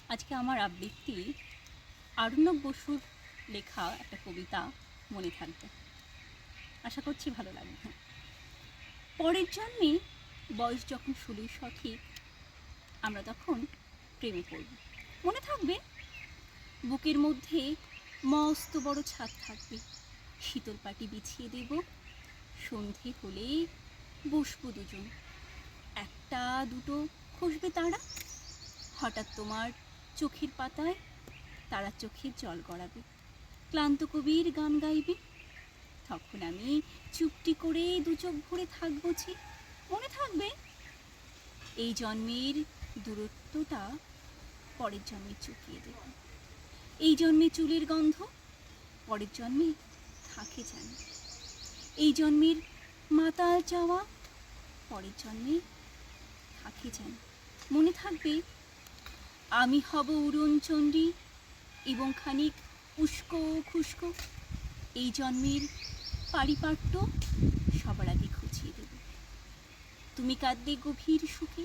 আজকে আমার আবৃত্তি আরণ্যক বসুর লেখা একটা কবিতা মনে থাকবে। আশা করছি ভালো লাগবে। পরের জন্মে বয়স যখন 16 সঠিক, আমরা তখন প্রেমে পড়ব। মনে থাকবে? বুকের মধ্যে মস্ত বড় ছাদ থাকবে, শীতল পাটি বিছিয়ে দেব। সন্ধে হলে বসবো দুজন, একটা দুটো খসবে তারা। হঠাৎ তোমার চোখের পাতায় তারা চোখের জল গড়াবে, ক্লান্ত কবির গান গাইবে। তখন আমি চুপটি করে দু চোখ ভরে থাকবো যে। মনে থাকবে? এই জন্মের দূরত্বটা পরের জন্মে চুকিয়ে দেব। এই জন্মে চুলের গন্ধ পরের জন্মে থাকে যেন। এই জন্মের মাতাল চাওয়া পরের জন্মে থাকে যেন। মনে থাকবে? আমি হব উড়নচণ্ডী এবং খানিক উস্কো খুস্কো। এই জন্মের পারিপাট্য সবার আগে খুঁজিয়ে দেব। তুমি কাঁদবে গভীর সুখে,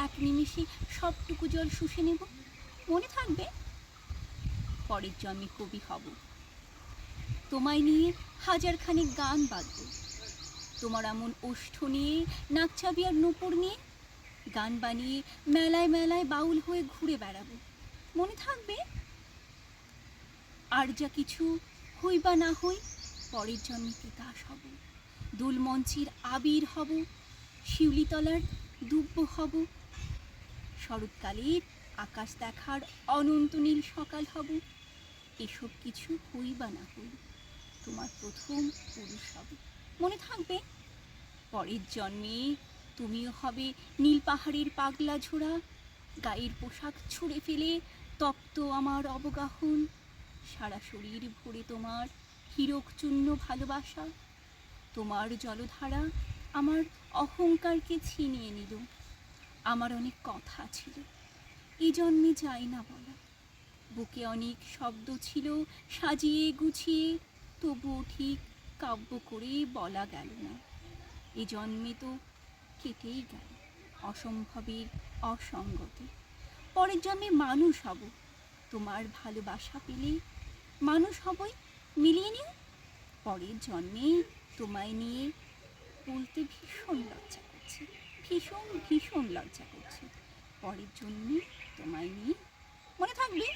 এক নিমেষে সবটুকু জল শুষে নেব। মনে থাকবে? পরের জন্মে কবি হব, তোমায় নিয়ে হাজারখানেক গান বাঁধব। তোমার এমন ওষ্ঠ নিয়ে, নাকছাবি আর নূপুর নিয়ে গান বানিয়ে মেলায় মেলায় বাউল হয়ে ঘুরে বেড়াবো। মনে থাকবে? আর যা কিছু হই বা না হই, পরের জন্মে তিতাস হব, দোলমঞ্চের আবির হব, শিউলিতলার দুব্য হব। শরৎকালের আকাশ দেখার অনন্ত নীল সকাল হব। এসব কিছু হই বা না হই, তোমার প্রথম পুরুষ হবে। মনে থাকবে? পরের জন্মে তুমিও হবে নীল পাহাড়ের পাগলা ঝোড়া, গায়ের পোশাক ছুঁড়ে ফেলে তপ্ত আমার অবগাহন। সারা শরীর ভরে তোমার হীরক চূর্ণ ভালোবাসা। তোমার জলধারা আমার অহংকারকে ছিনিয়ে নিল। আমার অনেক কথা ছিল, এ জন্মে যাই না বলা। বুকে অনেক শব্দ ছিল সাজিয়ে গুছিয়ে, তবুও ঠিক কাব্য করে বলা গেল না। এ জন্মে তো কেটেই গেল অসম্ভবের অসঙ্গতে। পরের জন্মে মানুষ হব, তোমার ভালোবাসা পেলে মানুষ হবই, মিলিয়ে নিও। পরের জন্মে তোমায় নিয়ে বলতে ভীষণ লজ্জা করছে, ভীষণ ভীষণ লজ্জা করছে। পরের জন্মে তোমায় নিয়ে। মনে থাকবে?